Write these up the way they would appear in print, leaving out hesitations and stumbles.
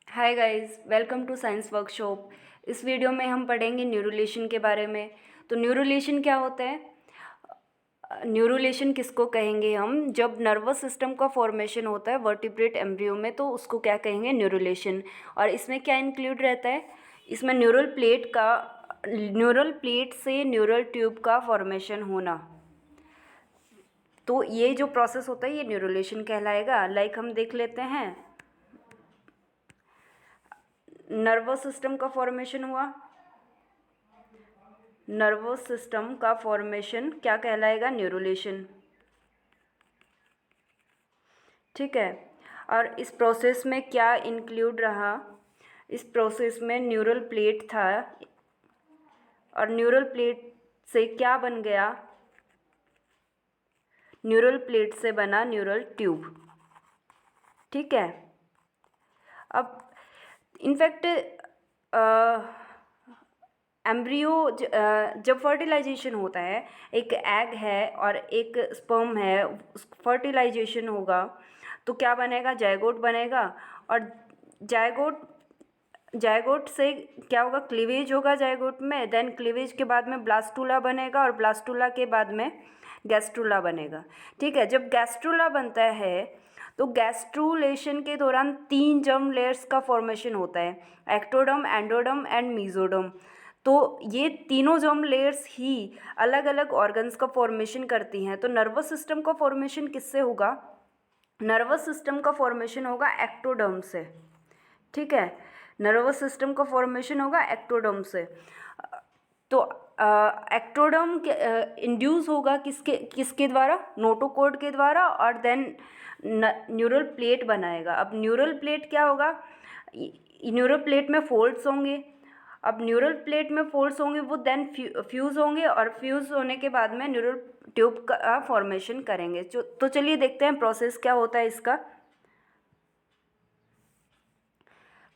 Hi guys, welcome to science workshop. इस video में हम पढ़ेंगे न्यूरोलेशन के बारे में। तो न्यूरोलेशन क्या होता है? न्यूरोलेशन किसको कहेंगे हम? जब नर्वस सिस्टम का फॉर्मेशन होता है वर्टिब्रेट एम्ब्रियो में, तो उसको क्या कहेंगे? न्यूरोलेशन। और इसमें क्या इंक्लूड रहता है? इसमें न्यूरल प्लेट से न्यूरल ट्यूब का फॉर्मेशन होना। तो ये जो प्रोसेस होता है ये न्यूरोलेशन कहलाएगा। हम देख लेते हैं, नर्वस सिस्टम का फॉर्मेशन हुआ। नर्वस सिस्टम का फॉर्मेशन क्या कहलाएगा? न्यूरोलेशन। ठीक है। और इस प्रोसेस में क्या इंक्लूड रहा? इस प्रोसेस में न्यूरल प्लेट था, और न्यूरल प्लेट से क्या बन गया? न्यूरल प्लेट से बना न्यूरल ट्यूब। ठीक है। अब इनफैक्ट एम्ब्रियो जब फर्टिलाइजेशन होता है, एक एग है और एक स्पर्म है, फर्टिलाइजेशन होगा तो क्या बनेगा? जायगोट बनेगा। और जायगोट जायगोट से क्या होगा? क्लीवेज होगा जायगोट में। देन क्लीवेज के बाद में ब्लास्टुला बनेगा, और ब्लास्टुला के बाद में गैस्ट्रुला बनेगा। ठीक है। जब गैस्ट्रुला बनता है तो गैस्ट्रुलेशन के दौरान 3 जर्म लेयर्स का फॉर्मेशन होता है, एक्टोडर्म, एंडोडर्म एंड मीजोडर्म। तो ये तीनों जर्म लेयर्स ही अलग अलग ऑर्गन्स का फॉर्मेशन करती हैं। तो नर्वस सिस्टम का फॉर्मेशन किससे होगा? नर्वस सिस्टम का फॉर्मेशन होगा एक्टोडर्म से। ठीक है। नर्वस सिस्टम का फॉर्मेशन होगा एक्टोडर्म से। तो एक्टोडर्म इंड्यूस होगा किसके किसके द्वारा? नोटोकॉर्ड के द्वारा। और देन न्यूरल प्लेट बनाएगा। अब न्यूरल प्लेट क्या होगा? न्यूरल प्लेट में फोल्ड्स होंगे। अब न्यूरल प्लेट में फोल्ड्स होंगे, वो देन फ्यूज़ होंगे, और फ्यूज़ होने के बाद में न्यूरल ट्यूब का फॉर्मेशन करेंगे। तो चलिए देखते हैं प्रोसेस क्या होता है इसका।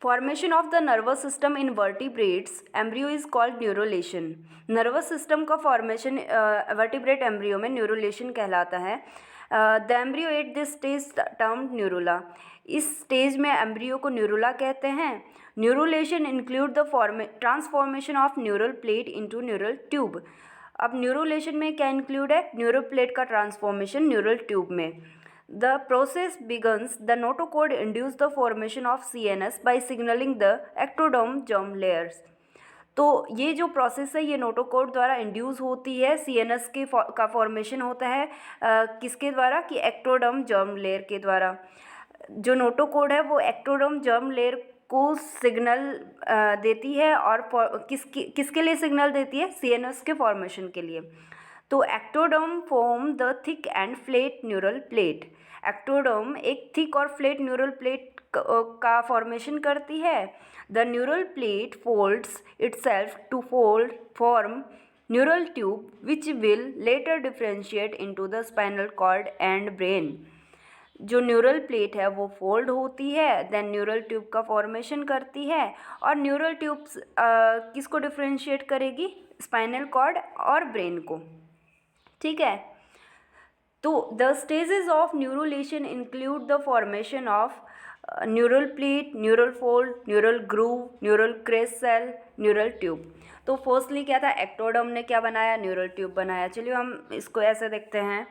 Formation of the nervous system in vertebrates embryo is called neurulation. Nervous system का फॉर्मेशन वर्टिब्रेट एम्ब्रियो में न्यूरोलेशन कहलाता है। The embryo at this stage termed neurula. इस स्टेज में एम्ब्रियो को न्यूरुला कहते हैं। Neurulation include the transformation of neural plate into neural tube. अब न्यूरोलेशन में क्या इंक्लूड है? न्यूरल प्लेट का ट्रांसफॉर्मेशन न्यूरल ट्यूब में। The process begins. The notochord induce the formation of CNS by signaling the ectoderm germ layers. तो ये जो process है ये नोटोकोड द्वारा इंड्यूस होती है। सीएनएस का फॉर्मेशन होता है किसके द्वारा? कि एक्टोडर्म जर्म लेयर के द्वारा। जो नोटोकोड है वो एक्टोडर्म जर्म लेयर को सिग्नल देती है। और किसके लिए सिग्नल देती है? सीएनएस के फॉर्मेशन के लिए। तो ectoderm form the thick and flat neural plate. Ectoderm एक थिक और फ्लैट न्यूरल प्लेट का फॉर्मेशन करती है। The neural plate folds itself to form neural tube which will later differentiate into the spinal cord and brain. जो neural plate है वो fold होती है, देन न्यूरल ट्यूब का फॉर्मेशन करती है। और न्यूरल ट्यूब किसको डिफरेंशिएट करेगी? स्पाइनल कॉर्ड और ब्रेन को। ठीक है। तो the stages of neurulation include the formation of neural plate, neural fold, neural groove, neural crest cell, neural tube. तो फर्स्टली क्या था? एक्टोडर्म ने क्या बनाया? न्यूरल ट्यूब बनाया। चलिए हम इसको ऐसे देखते हैं।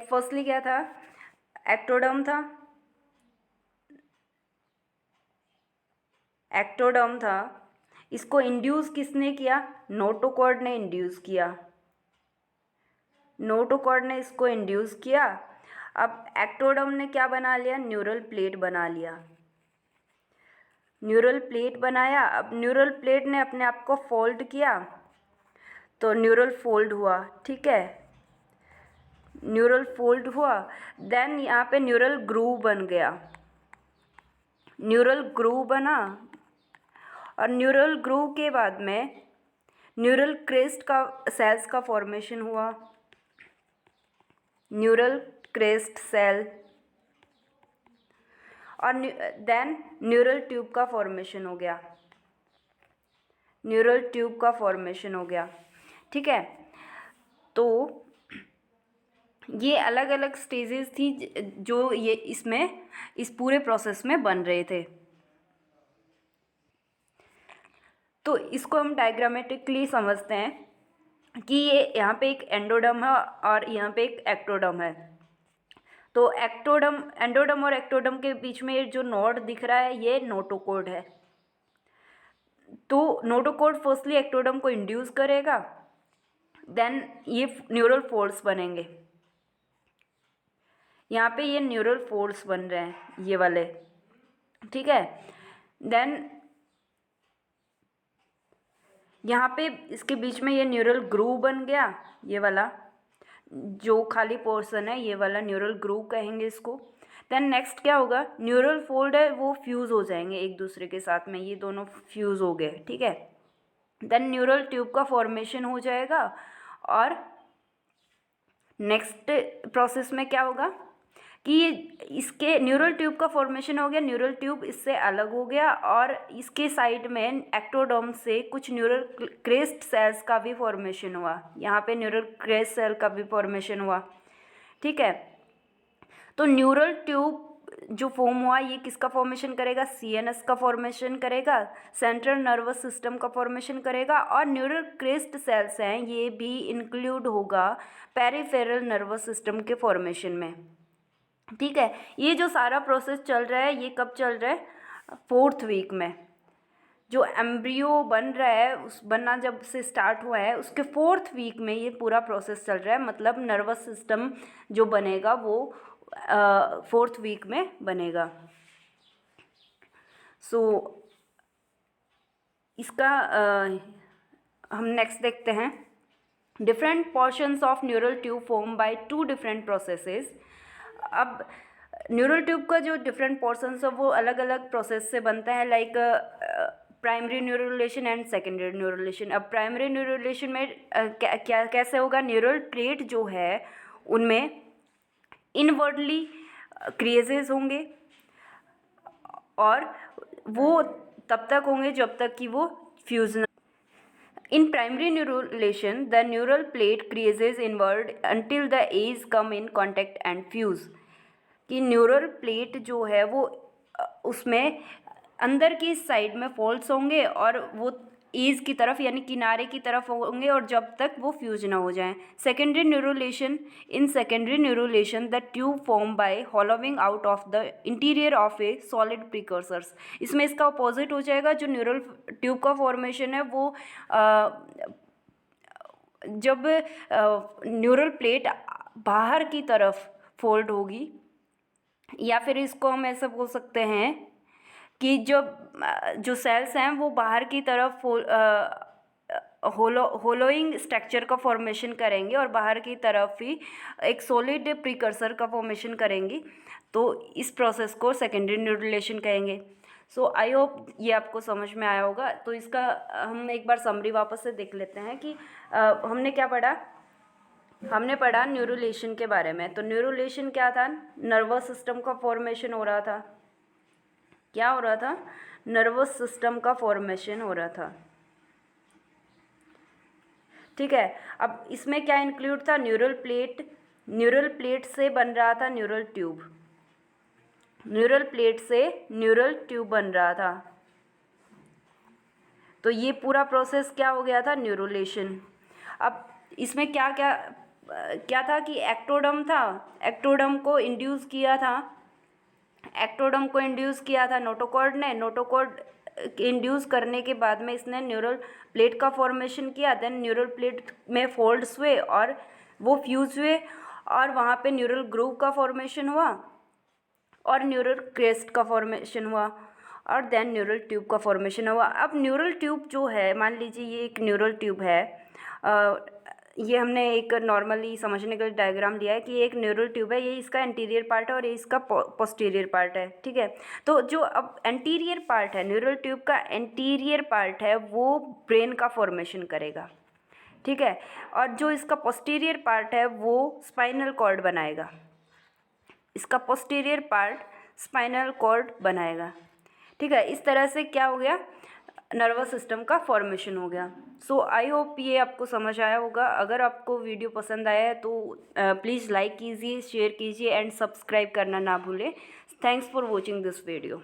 फर्स्टली क्या था? एक्टोडर्म था। एक्टोडर्म था। इसको इंड्यूस किसने किया? नोटोकॉर्ड ने इंड्यूस किया। नोटोकॉर्ड ने इसको इंड्यूस किया। अब एक्टोडर्म ने क्या बना लिया? न्यूरल प्लेट बना लिया। न्यूरल प्लेट बनाया। अब न्यूरल प्लेट ने अपने आप को फोल्ड किया तो न्यूरल फोल्ड हुआ। ठीक है। न्यूरल फोल्ड हुआ, देन यहाँ पे न्यूरल ग्रूव बन गया। न्यूरल ग्रूव बना, और न्यूरल ग्रूव के बाद में न्यूरल क्रेस्ट का सेल्स का फॉर्मेशन हुआ। न्यूरल क्रेस्ट सेल, और देन न्यूरल ट्यूब का फॉर्मेशन हो गया। न्यूरल ट्यूब का फॉर्मेशन हो गया। ठीक है। तो ये अलग अलग स्टेजेस थी जो ये इसमें इस पूरे प्रोसेस में बन रहे थे। तो इसको हम डायग्रामेटिकली समझते हैं कि ये यहाँ पे एक एंडोडर्म है और यहाँ पे एक एक्टोडर्म है। तो एंडोडर्म और एक्टोडर्म के बीच में ये जो नोड दिख रहा है ये नोटोकॉर्ड है। तो नोटोकॉर्ड फर्स्टली एक्टोडर्म को इंड्यूस करेगा, देन ये न्यूरल फोल्ड्स बनेंगे। यहाँ पे ये न्यूरल फोल्ड्स बन रहे हैं ये वाले, ठीक है। देन यहाँ पे इसके बीच में ये न्यूरल ग्रूव बन गया, ये वाला जो खाली पोर्शन है ये वाला न्यूरल ग्रूव कहेंगे इसको। देन नेक्स्ट क्या होगा, न्यूरल फोल्ड है वो फ्यूज़ हो जाएंगे एक दूसरे के साथ में, ये दोनों फ्यूज़ हो गए, ठीक है। देन न्यूरल ट्यूब का फॉर्मेशन हो जाएगा और नेक्स्ट प्रोसेस में क्या होगा कि इसके न्यूरल ट्यूब का फॉर्मेशन हो गया, न्यूरल ट्यूब इससे अलग हो गया और इसके साइड में एक्टोडर्म से कुछ न्यूरल क्रेस्ट सेल्स का भी फॉर्मेशन हुआ। यहाँ पे न्यूरल क्रेस्ट सेल का भी फॉर्मेशन हुआ, ठीक है। तो न्यूरल ट्यूब जो फॉर्म हुआ ये किसका फॉर्मेशन करेगा, सीएनएस का फॉर्मेशन करेगा, सेंट्रल नर्वस सिस्टम का फॉर्मेशन करेगा और न्यूरल क्रेस्ट सेल्स हैं ये भी इंक्लूड होगा पेरिफेरल नर्वस सिस्टम के फॉर्मेशन में, ठीक है। ये जो सारा प्रोसेस चल रहा है ये कब चल रहा है, 4th वीक में। जो एम्ब्रियो बन रहा है उस बनना जब से स्टार्ट हुआ है उसके 4th वीक में ये पूरा प्रोसेस चल रहा है, मतलब नर्वस सिस्टम जो बनेगा वो 4th वीक में बनेगा। सो इसका हम नेक्स्ट देखते हैं, different portions of neural tube form bye 2 different processes. अब न्यूरल ट्यूब का जो डिफरेंट पोर्शंस है वो अलग अलग प्रोसेस से बनता है, लाइक प्राइमरी न्यूरोलेशन एंड सेकेंडरी न्यूरोलेशन। अब प्राइमरी न्यूरोलेशन में क्या कैसे होगा, न्यूरल प्लेट जो है उनमें इनवर्डली क्रिएजेस होंगे और वो तब तक होंगे जब तक कि वो fusion. In primary neurulation, the neural plate creases inward until the edges come in contact and fuse। कि न्यूरल प्लेट जो है वो उसमें अंदर की साइड में फोल्ड्स होंगे और वो एज की तरफ यानी किनारे की तरफ होंगे और जब तक वो फ्यूज ना हो जाएं। Secondary neurulation, in secondary neurulation the tube form by hollowing out of the interior of a solid precursors. इसमें इसका अपोजिट हो जाएगा, जो न्यूरल ट्यूब का फॉर्मेशन है वो जब न्यूरल प्लेट बाहर की तरफ फोल्ड होगी, या फिर इसको हम ऐसा बोल सकते हैं कि जो सेल्स हैं वो बाहर की तरफ होलोइंग स्ट्रक्चर का फॉर्मेशन करेंगे और बाहर की तरफ ही एक सॉलिड प्रिकर्सर का फॉर्मेशन करेंगी, तो इस प्रोसेस को सेकेंडरी न्यूरोलेशन कहेंगे। सो आई होप ये आपको समझ में आया होगा। तो इसका हम एक बार समरी वापस से देख लेते हैं कि हमने क्या पढ़ा। हमने पढ़ा न्यूरोलेशन के बारे में। तो न्यूरोलेशन क्या था, नर्वस सिस्टम का फॉर्मेशन हो रहा था। क्या हो रहा था, नर्वस सिस्टम का फॉर्मेशन हो रहा था, ठीक है। अब इसमें क्या इंक्लूड था, न्यूरल प्लेट से बन रहा था न्यूरल ट्यूब, न्यूरल प्लेट से न्यूरल ट्यूब बन रहा था। तो ये पूरा प्रोसेस क्या हो गया था, न्यूरोलेशन। अब इसमें क्या क्या क्या था कि एक्टोडर्म था, एक्टोडर्म को इंड्यूस किया था, एक्टोडर्म को इंड्यूस किया था नोटोकॉर्ड ने। नोटोकॉर्ड इंड्यूस करने के बाद में इसने न्यूरल प्लेट का फॉर्मेशन किया। देन न्यूरल प्लेट में फोल्ड्स हुए और वो फ्यूज हुए और वहाँ पे न्यूरल ग्रूव का फॉर्मेशन हुआ और न्यूरल क्रेस्ट का फॉर्मेशन हुआ और देन न्यूरल ट्यूब का फॉर्मेशन हुआ। अब न्यूरल ट्यूब जो है, मान लीजिए ये एक न्यूरल ट्यूब है, ये हमने एक नॉर्मली समझने के लिए डायग्राम लिया है कि ये एक न्यूरल ट्यूब है, ये इसका एंटीरियर पार्ट है और ये इसका पोस्टीरियर पार्ट है, ठीक है। तो जो अब एंटीरियर पार्ट है, न्यूरल ट्यूब का एंटीरियर पार्ट है वो ब्रेन का फॉर्मेशन करेगा, ठीक है। और जो इसका पोस्टीरियर पार्ट है वो स्पाइनल कॉर्ड बनाएगा, इसका पोस्टीरियर पार्ट स्पाइनल कॉर्ड बनाएगा, ठीक है। इस तरह से क्या हो गया, नर्वस सिस्टम का फॉर्मेशन हो गया। सो आई होप ये आपको समझ आया होगा। अगर आपको वीडियो पसंद आया है तो प्लीज़ लाइक कीजिए, शेयर कीजिए एंड सब्सक्राइब करना ना भूलें। Thanks for watching this video.